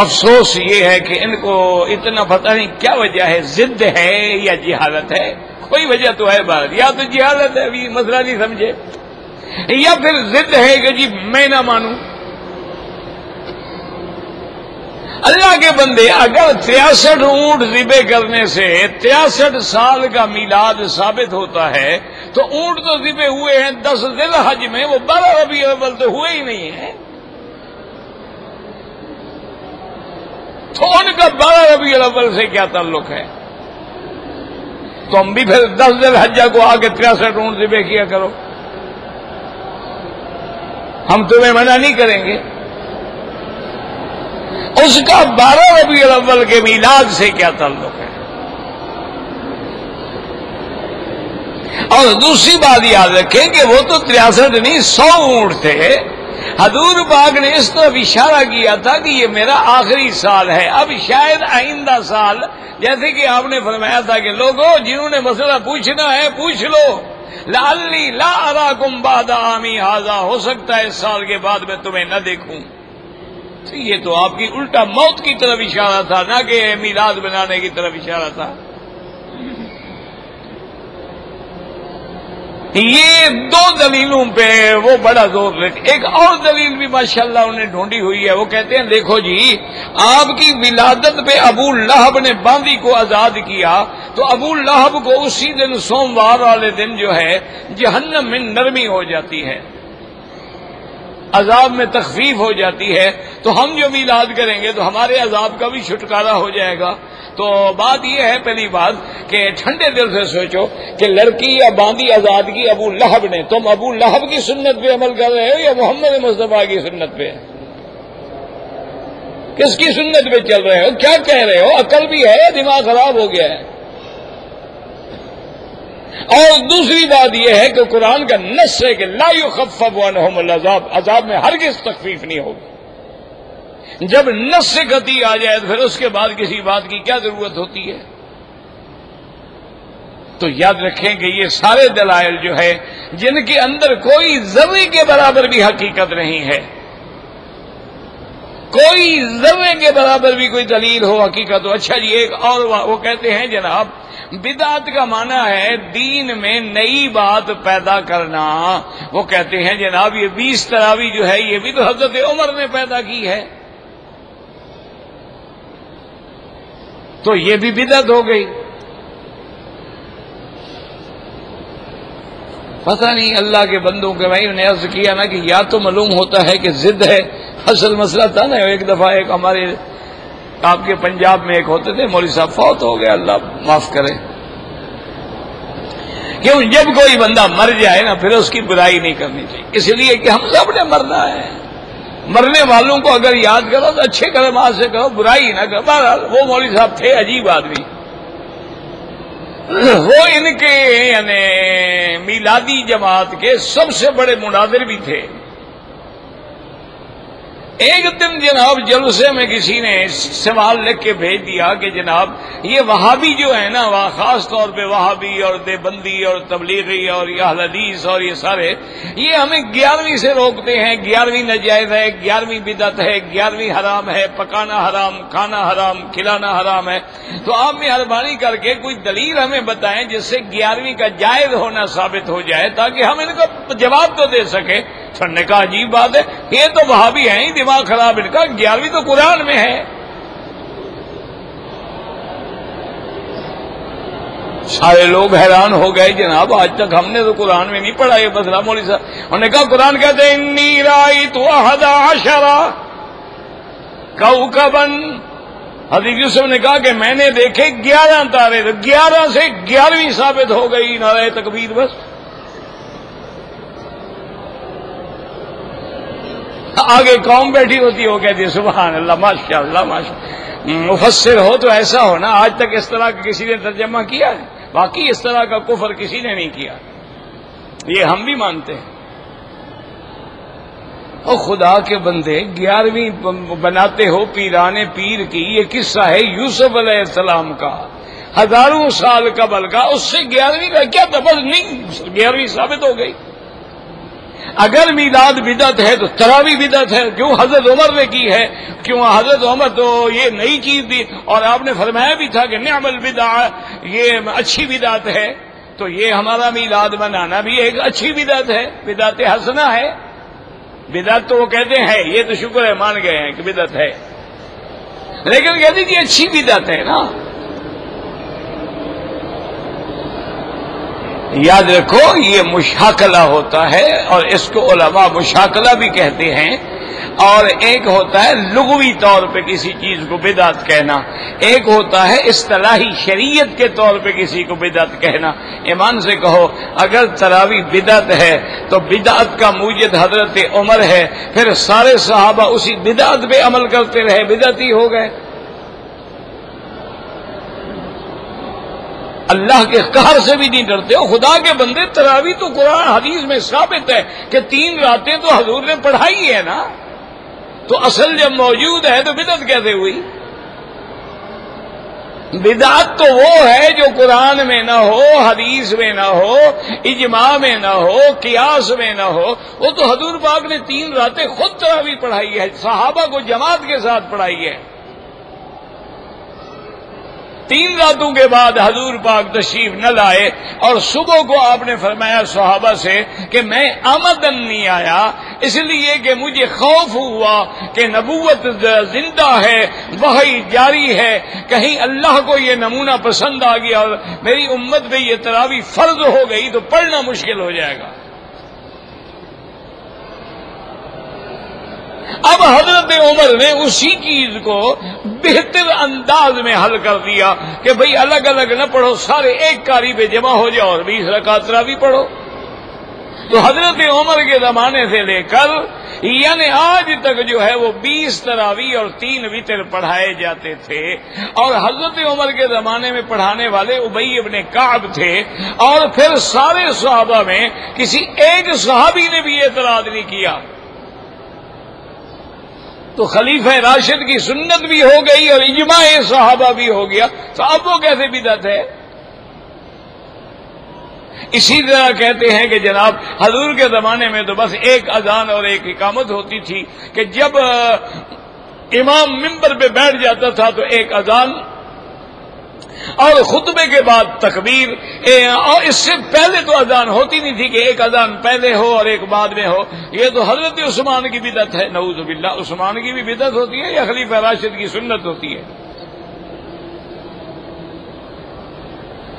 افسوس یہ ہے کہ ان کو اتنا پتہ نہیں کیا وجہ ہے، ضد ہے یا جہالت ہے. کوئی وجہ تو ہے بات، یا تو جہالت ہے ابھی مسئلہ نہیں سمجھے، یا پھر ضد ہے کہ جی میں نہ مانوں. اللہ کے بندے، اگر 63 اونٹ ذبح کرنے سے 63 سال کا میلاد ثابت ہوتا ہے تو اونٹ تو ذبح ہوئے ہیں 10 ذی الحج میں، وہ 12 ربیع الاول تو ہوئے ہی نہیں ہیں. تو ان کا 12 ربیع الاول سے کیا تعلق ہے؟ تو ہم بھی پھر 10 ذی الحجہ کو آگے 63 اونٹ ذبح کیا کرو، ہم تمہیں منع نہیں کریں گے. اس کا 12 ربیع الاول کے میلاد سے کیا تعلق ہے؟ اور دوسری بات یاد رکھیں کہ وہ تو 63 نہیں 100 اونٹ تھے. حضور پاک نے اس طرف اشارہ کیا تھا کہ یہ میرا آخری سال ہے، اب شاید آئندہ سال، جیسے کہ آپ نے فرمایا تھا کہ لوگوں جنہوں نے مسئلہ پوچھنا ہے پوچھ لو، لعلی لا اراکم بعد عامی ھذا، ہو سکتا ہے اس سال کے بعد میں تمہیں نہ دیکھوں. یہ تو آپ کی الٹا موت کی طرف اشارہ تھا، نہ کہ میلاد بنانے کی طرف اشارہ تھا. یہ دو دلیلوں پہ وہ بڑا زور لیتے. ایک اور دلیل بھی ماشاءاللہ انہوں نے ڈھونڈی ہوئی ہے. وہ کہتے ہیں دیکھو جی، آپ کی ولادت پہ ابو لہب نے باندی کو آزاد کیا تو ابو لہب کو اسی دن سوموار والے دن جو ہے جہنم میں نرمی ہو جاتی ہے، عذاب میں تخفیف ہو جاتی ہے. تو ہم جو میلاد کریں گے تو ہمارے عذاب کا بھی چھٹکارا ہو جائے گا. تو بات یہ ہے پہلی بات کہ ٹھنڈے دل سے سوچو کہ لڑکی یا باندی آزاد کی ابو لہب نے، تم ابو لہب کی سنت پہ عمل کر رہے ہو یا محمد مصطفیٰ کی سنت پہ؟ کس کی سنت پہ چل رہے ہو؟ کیا کہہ رہے ہو؟ عقل بھی ہے، دماغ خراب ہو گیا ہے. اور دوسری بات یہ ہے کہ قرآن کا نص ہے کہ لا یخفف عنہم العذاب، عذاب میں ہرگز تخفیف نہیں ہوگی. جب نص سے قطعی آ جائے تو پھر اس کے بعد کسی بات کی کیا ضرورت ہوتی ہے؟ تو یاد رکھیں کہ یہ سارے دلائل جو ہے جن کے اندر کوئی ذرے کے برابر بھی حقیقت نہیں ہے، کوئی ذرے کے برابر بھی کوئی دلیل ہو حقیقت ہو. اچھا جی، ایک اور وہ کہتے ہیں جناب بدعت کا معنی ہے دین میں نئی بات پیدا کرنا. وہ کہتے ہیں جناب یہ 20 تراویح جو ہے یہ بھی تو حضرت عمر نے پیدا کی ہے، تو یہ بھی بدعت ہو گئی. پتہ نہیں اللہ کے بندوں کے بھائی نے عرض کیا نا کہ یا تو معلوم ہوتا ہے کہ ضد ہے. اصل مسئلہ تھا نا، ایک دفعہ ایک ہمارے آپ کے پنجاب میں ایک ہوتے تھے مولوی صاحب، فوت ہو گیا اللہ معاف کرے، کہ جب کوئی بندہ مر جائے نا پھر اس کی برائی نہیں کرنی چاہیے، اس لیے کہ ہم سب نے مرنا ہے. مرنے والوں کو اگر یاد کرو تو اچھے کلمات سے کہو، برائی نہ کرو. بہرحال وہ مولوی صاحب تھے عجیب آدمی، وہ ان کے یعنی میلادی جماعت کے سب سے بڑے مناظر بھی تھے. ایک دن جناب جلسے میں کسی نے سوال لکھ کے بھیج دیا کہ جناب یہ وہابی جو ہے نا، وہ خاص طور پہ وہابی اور دیوبندی اور تبلیغی اور یہ اہل حدیث اور یہ سارے، یہ ہمیں 11ویں سے روکتے ہیں، 11ویں ناجائز ہے، 11ویں بدعت ہے، 11ویں حرام ہے، پکانا حرام، کھانا حرام، کھلانا حرام ہے۔ تو آپ مہربانی کر کے کوئی دلیل ہمیں بتائیں جس سے 11ویں کا جائز ہونا ثابت ہو جائے، تاکہ ہم ان کا جواب تو دے سکیں۔ سر نے کہا عجیب بات ہے، یہ تو وہابی ہیں، دماغ خراب ان کا، 11ویں تو قرآن میں ہے۔ سارے لوگ حیران ہو گئے، جناب آج تک ہم نے تو قرآن میں نہیں پڑھا یہ مسئلہ۔ مولوی صاحب انہوں نے کہا قرآن کہتے ہیں انی رأیت 11 کوكبا، حضرت یوسف نے کہا کہ میں نے دیکھے 11 تارے، تو 11 سے 11ویں ثابت ہو گئی، نعرہ تکبیر بس۔ آگے قوم بیٹھی ہوتی ہو کہتی ہے سبحان اللہ، ماشاء اللہ ماشاء اللہ۔ مفسر ہو تو ایسا ہونا، آج تک اس طرح کا کسی نے ترجمہ کیا ہے؟ باقی اس طرح کا کفر کسی نے نہیں کیا، یہ ہم بھی مانتے ہیں۔ اور خدا کے بندے 11ویں بناتے ہو پیران پیر کی، یہ قصہ ہے یوسف علیہ السلام کا، ہزاروں سال قبل کا، اس سے 11ویں کا کیا تھا؟ بس نہیں، 11ویں ثابت ہو گئی۔ اگر میلاد بدعت ہے تو تراویح بدعت ہے، کیوں حضرت عمر نے کی ہے، کیوں حضرت عمر تو یہ نئی چیز دی، اور آپ نے فرمایا بھی تھا کہ نعم البدع، یہ اچھی بدعت ہے، تو یہ ہمارا میلاد منانا بھی ایک اچھی بدعت ہے، بدعت حسنہ ہے۔ بدعت تو وہ کہتے ہیں، یہ تو شکر ہے مان گئے ہیں کہ بدعت ہے، لیکن کہتے کہ اچھی بدعت ہے نا۔ یاد رکھو یہ مشاکلہ ہوتا ہے، اور اس کو علماء مشاکلہ بھی کہتے ہیں، اور ایک ہوتا ہے لغوی طور پہ کسی چیز کو بدعت کہنا، ایک ہوتا ہے اصطلاحی شریعت کے طور پہ کسی کو بدعت کہنا۔ ایمان سے کہو اگر تراویح بدعت ہے تو بدعت کا موجد حضرت عمر ہے، پھر سارے صحابہ اسی بدعت پہ عمل کرتے رہے، بدعتی ہو گئے۔ اللہ کے قہر سے بھی نہیں ڈرتے ہو خدا کے بندے۔ تراویح تو قرآن حدیث میں ثابت ہے کہ 3 راتیں تو حضور نے پڑھائی ہے نا، تو اصل جب موجود ہے تو بدعت کیسے ہوئی؟ بدعت تو وہ ہے جو قرآن میں نہ ہو، حدیث میں نہ ہو، اجماع میں نہ ہو، قیاس میں نہ ہو۔ وہ تو حضور پاک نے 3 راتیں خود تراویح پڑھائی ہے، صحابہ کو جماعت کے ساتھ پڑھائی ہے۔ 3 راتوں کے بعد حضور پاک تشریف نہ لائے، اور صبح کو آپ نے فرمایا صحابہ سے کہ میں آمدن نہیں آیا، اس لیے کہ مجھے خوف ہوا کہ نبوت زندہ ہے، وحی جاری ہے، کہیں اللہ کو یہ نمونہ پسند آ گیا اور میری امت پہ یہ تراویح فرض ہو گئی تو پڑھنا مشکل ہو جائے گا۔ اب حضرت عمر نے اسی چیز کو بہتر انداز میں حل کر دیا کہ بھئی الگ الگ نہ پڑھو، سارے ایک قاری پہ جمع ہو جاؤ اور 20 رکعت تراویح پڑھو۔ تو حضرت عمر کے زمانے سے لے کر یعنی آج تک جو ہے وہ 20 تراویح اور 3 وتر پڑھائے جاتے تھے، اور حضرت عمر کے زمانے میں پڑھانے والے ابی ابن کعب تھے، اور پھر سارے صحابہ میں کسی ایک صحابی نے بھی اعتراض نہیں کیا۔ تو خلیفہ راشد کی سنت بھی ہو گئی اور اجماع صحابہ بھی ہو گیا، تو اب وہ کیسے بدعت ہے؟ اسی طرح کہتے ہیں کہ جناب حضور کے زمانے میں تو بس ایک اذان اور ایک اقامت ہوتی تھی کہ جب امام منبر پہ بیٹھ جاتا تھا تو ایک اذان اور خطبے کے بعد تکبیر، اور اس سے پہلے تو اذان ہوتی نہیں تھی کہ ایک اذان پہلے ہو اور ایک بعد میں ہو۔ یہ تو حضرت عثمان کی بدعت ہے، نعوذ باللہ۔ عثمان کی بھی بدعت ہوتی ہے یا خلیفہ راشد کی سنت ہوتی ہے؟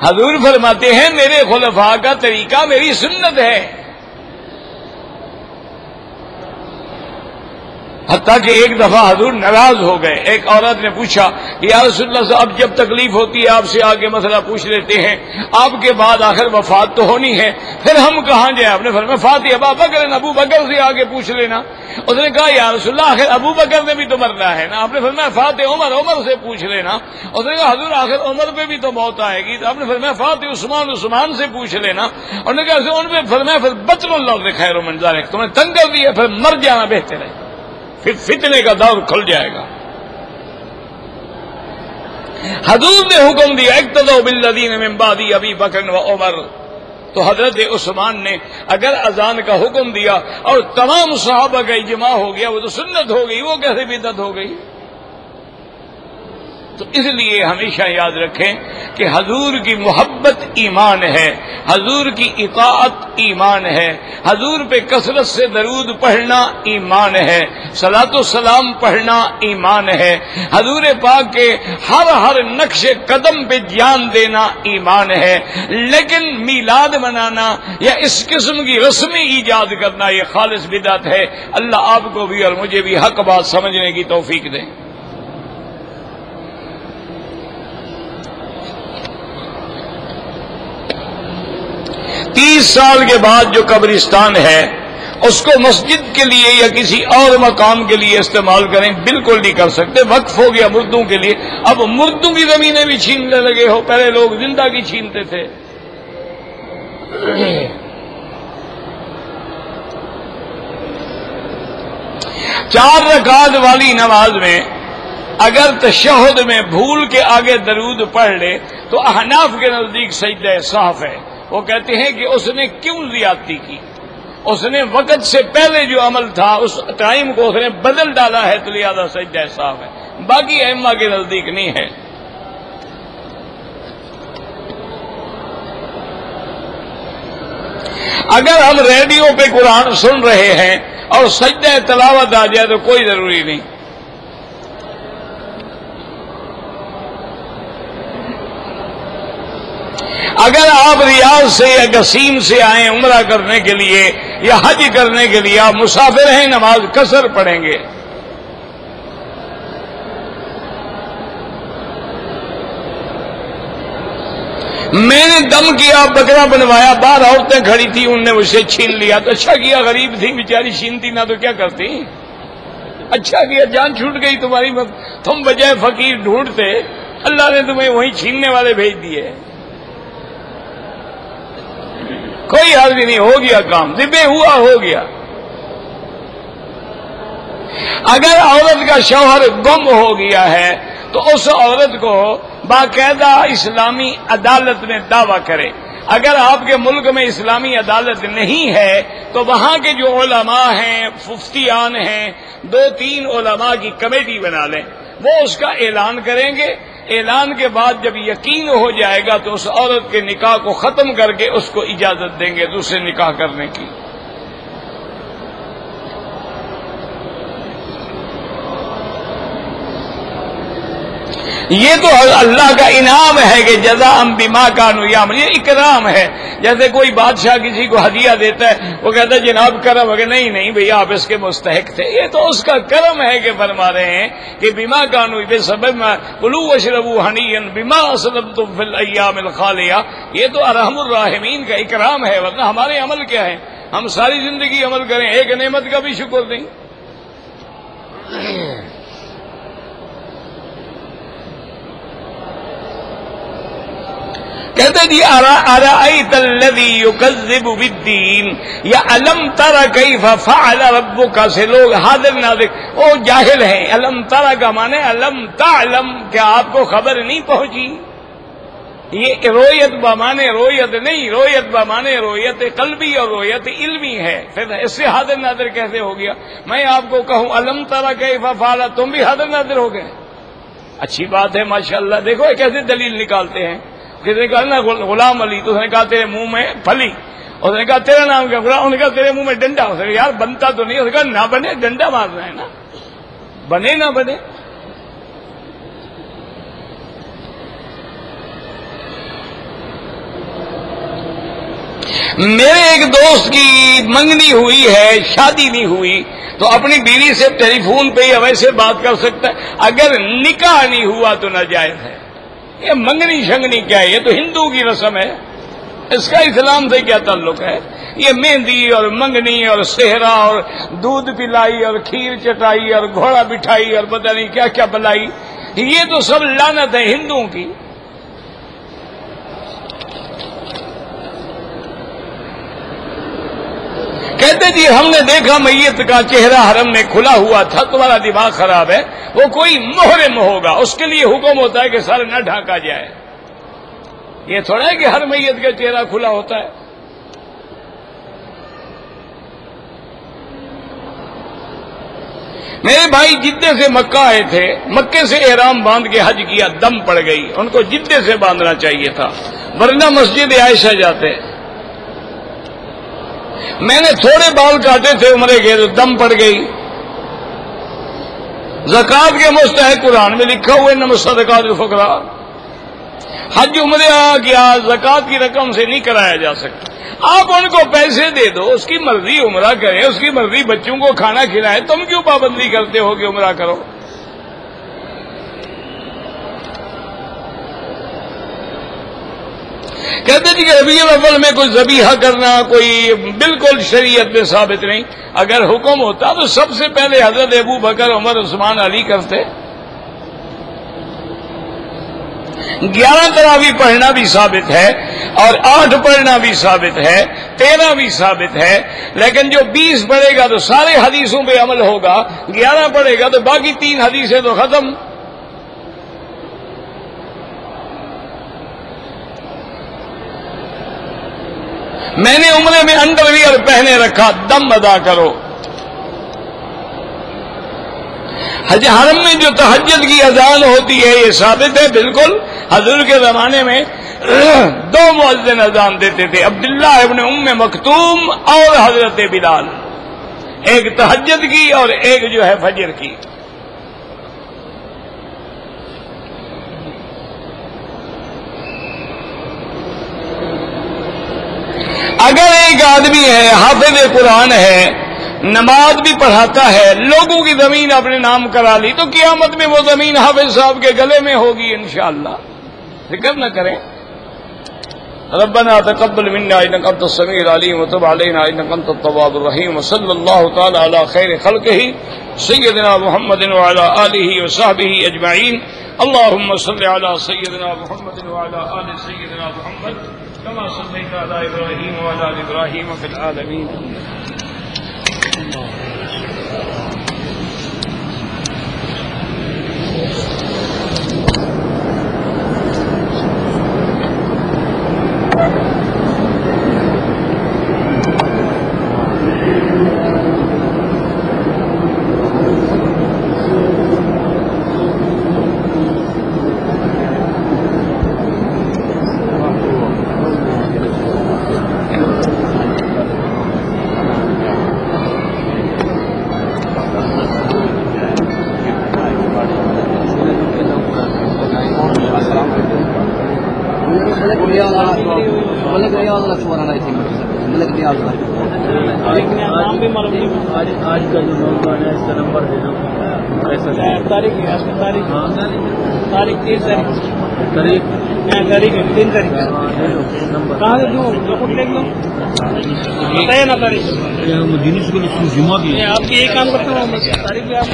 حضور فرماتے ہیں میرے خلفاء کا طریقہ میری سنت ہے، حتیٰ کہ ایک دفعہ حضور ناراض ہو گئے۔ ایک عورت نے پوچھا یا رسول اللہ صاحب جب تکلیف ہوتی ہے آپ سے آگے مسئلہ پوچھ لیتے ہیں، آپ کے بعد آخر وفات تو ہونی ہے، پھر ہم کہاں جائیں؟ آپ نے فرمایا فاتح ابا بکر، ابو بکر سے آگے پوچھ لینا۔ اس نے کہا یا رسول اللہ آخر ابو بکر نے بھی تو مرنا ہے نا۔ آپ نے فرمایا فاتح عمر، عمر سے پوچھ لینا۔ اس نے کہا حضور آخر عمر پہ بھی تو موت آئے گی۔ آپ نے فرمایا فاتح عثمان، عثمان سے پوچھ لینا۔ انہوں نے کہا ان پہ فرمایا پھر بطن اللہ خیر من ذلک، تمہیں تنگ کر دیا، پھر مر جانا بہتر ہے۔ پھر فتنے کا دور کھل جائے گا۔ حضور نے حکم دیا اقتدوا بالذین من بعد ابی بکر و عمر، تو حضرت عثمان نے اگر اذان کا حکم دیا اور تمام صحابہ کا اجماع ہو گیا، وہ تو سنت ہو گئی، وہ کیسے بدعت ہو گئی؟ تو اس لیے ہمیشہ یاد رکھیں کہ حضور کی محبت ایمان ہے، حضور کی اطاعت ایمان ہے، حضور پہ کثرت سے درود پڑھنا ایمان ہے، صلاۃ و سلام پڑھنا ایمان ہے، حضور پاک کے ہر نقش قدم پہ جان دینا ایمان ہے۔ لیکن میلاد منانا یا اس قسم کی رسمی ایجاد کرنا یہ خالص بدعت ہے۔ اللہ آپ کو بھی اور مجھے بھی حق بات سمجھنے کی توفیق دے۔ 30 سال کے بعد جو قبرستان ہے اس کو مسجد کے لیے یا کسی اور مقام کے لیے استعمال کریں، بالکل نہیں کر سکتے، وقف ہو گیا مردوں کے لیے۔ اب مردوں کی زمینیں بھی چھیننے لگے ہو، پہلے لوگ زندہ کی چھینتے تھے۔ چار رکعت والی نماز میں اگر تشہد میں بھول کے آگے درود پڑھ لے تو احناف کے نزدیک سجدہ صاف ہے۔ وہ کہتے ہیں کہ اس نے کیوں زیادتی کی، اس نے وقت سے پہلے جو عمل تھا اس ٹائم کو اس نے بدل ڈالا ہے، تو لہذا سجدہ صاف ہے۔ باقی ائمہ کے نزدیک نہیں ہے۔ اگر ہم ریڈیو پہ قرآن سن رہے ہیں اور سجدہ تلاوت آ جائے تو کوئی ضروری نہیں۔ اگر آپ ریاض سے یا قصیم سے آئیں عمرہ کرنے کے لیے یا حج کرنے کے لیے، آپ مسافر ہیں، نماز قصر پڑھیں گے۔ میں نے دم کیا، بکرا بنوایا، باہر عورتیں کھڑی تھی، انہوں نے مجھ سے چھین لیا تو اچھا کیا، غریب تھی بیچاری، چھینتی نہ تو کیا کرتی؟ اچھا کیا، جان چھوٹ گئی تمہاری، تم بجائے فقیر ڈھونڈتے، اللہ نے تمہیں وہیں چھیننے والے بھیج دیے۔ کوئی حرج نہیں، ہو گیا کام، ذبح ہوا، ہو گیا۔ اگر عورت کا شوہر گم ہو گیا ہے تو اس عورت کو باقاعدہ اسلامی عدالت میں دعویٰ کرے۔ اگر آپ کے ملک میں اسلامی عدالت نہیں ہے تو وہاں کے جو علماء ہیں، مفتیان ہیں، 2-3 علماء کی کمیٹی بنا لیں، وہ اس کا اعلان کریں گے۔ اعلان کے بعد جب یقین ہو جائے گا تو اس عورت کے نکاح کو ختم کر کے اس کو اجازت دیں گے دوسرے نکاح کرنے کی۔ یہ تو اللہ کا انعام ہے کہ جزاء بما کانوا یعملون، یہ اکرام ہے۔ جیسے کوئی بادشاہ کسی کو ہدیہ دیتا ہے، وہ کہتا ہے جناب کرم ہے، نہیں بھئی آپ اس کے مستحق تھے۔ یہ تو اس کا کرم ہے کہ فرما رہے ہیں کہ بما کانوا بسبب ما کلوا واشربوا ہنیئا بما اسلفتم فی الایام الخالیہ، یہ تو ارحم الراحمین کا اکرام ہے، ورنہ ہمارے عمل کیا ہے؟ ہم ساری زندگی عمل کریں، ایک نعمت کا بھی شکر نہیں۔ کہتے جی ارأیت الذی یکذب بالدین یا الم تر کیف فعل ربک، سے لوگ حاضر ناظر وہ جاہل ہیں۔ الم تر کا معنی الم تعلم، کیا آپ کو خبر نہیں پہنچی؟ یہ رویت بمانے رویت نہیں، رویت بمانے رویت قلبی اور رویت علمی ہے۔ پھر اس سے حاضر ناظر کیسے ہو گیا؟ میں آپ کو کہوں الم تر کیف فعل، تم بھی حاضر ناظر ہو گئے؟ اچھی بات ہے، ماشاءاللہ۔ دیکھو کیسے دلیل نکالتے ہیں۔ کسی نے کہا نا غلام علی، تو اس نے کہا تیرے منہ میں پھلی، اس نے کہا تیرا نام کیا؟ غلام، اس نے کہا تیرے منہ میں ڈنڈا، اس نے کہا یار بنتا تو نہیں، اس نے کہا نہ بنے، ڈنڈا مارنا ہے نا، بنے نہ بنے۔ میرے ایک دوست کی منگنی ہوئی ہے، شادی نہیں ہوئی، تو اپنی بیوی سے ٹیلی فون پہ یا ویسے بات کر سکتا ہے۔ اگر نکاح نہیں ہوا تو ناجائز ہے۔ یہ منگنی شنگنی کیا ہے؟ یہ تو ہندو کی رسم ہے، اس کا اسلام سے کیا تعلق ہے؟ یہ مہندی اور منگنی اور صحرا اور دودھ پلائی اور کھیر چٹائی اور گھوڑا بٹھائی اور پتہ نہیں کیا کیا بلائی، یہ تو سب لعنت ہے ہندوؤں کی۔ کہتے جی ہم نے دیکھا میت کا چہرہ حرم میں کھلا ہوا تھا، تمہارا دماغ خراب ہے، وہ کوئی محرم ہوگا، اس کے لیے حکم ہوتا ہے کہ سر نہ ڈھانکا جائے۔ یہ تھوڑا ہے کہ ہر میت کا چہرہ کھلا ہوتا ہے۔ میرے بھائی جدے سے مکہ آئے تھے، مکے سے احرام باندھ کے حج کیا، دم پڑ گئی، ان کو جدے سے باندھنا چاہیے تھا، ورنہ مسجد عائشہ جاتے۔ میں نے تھوڑے بال کاٹے تھے عمرے کے تو دم پڑ گئی۔ زکوٰۃ کے مستحق قرآن میں لکھا ہوا ہے انما الصدقات للفقراء، حج عمرے کیا زکوٰۃ کی رقم سے نہیں کرایا جا سکتا۔ آپ ان کو پیسے دے دو، اس کی مرضی عمرہ کرے، اس کی مرضی بچوں کو کھانا کھلائے، تم کیوں پابندی کرتے ہو کہ عمرہ کرو؟ کہتے جی کہ ربیع الاول میں کوئی ذبیحہ کرنا کوئی بالکل شریعت میں ثابت نہیں، اگر حکم ہوتا تو سب سے پہلے حضرت ابو بکر، عمر، عثمان، علی کرتے۔ 11 تراویح پڑھنا بھی ثابت ہے اور 8 پڑھنا بھی ثابت ہے، 13 بھی ثابت ہے، لیکن جو 20 پڑھے گا تو سارے حدیثوں پہ عمل ہوگا، 11 پڑھے گا تو باقی 3 حدیثیں تو ختم۔ میں نے عمرے میں انڈر ویئر پہنے رکھا، دم ادا کرو۔ حج حرم میں جو تہجد کی اذان ہوتی ہے یہ ثابت ہے بالکل۔ حضور کے زمانے میں 2 مؤذن اذان دیتے تھے، عبداللہ ابن ام مکتوم اور حضرت بلال، ایک تہجد کی اور ایک جو ہے فجر کی۔ اگر ایک آدمی ہے حافظ قرآن ہے، نماز بھی پڑھاتا ہے، لوگوں کی زمین اپنے نام کرا لی تو قیامت میں وہ زمین حافظ صاحب کے گلے میں ہوگی انشاءاللہ، فکر نہ کریں۔ ربنا تقبل منا انك انت السميع العليم وتب علينا انك انت التواب الرحيم وصلى الله تعالى على خير خلقه سيدنا محمد وعلى اله وصحبه اجمعين اللهم صل على سيدنا محمد وعلى ال سيدنا محمد كما صليت على ابراهيم وعلى ال ابراهيم في العالمين۔ آج کا جو نوجوان ہے اس کا نمبر دینا تاریخ 3 تاریخ کہاں سے دوں بتائیے نا تاریخ مدینی اسکول جمعہ کی آپ کی ایک کام کرتا ہوں تاریخ بھی آپ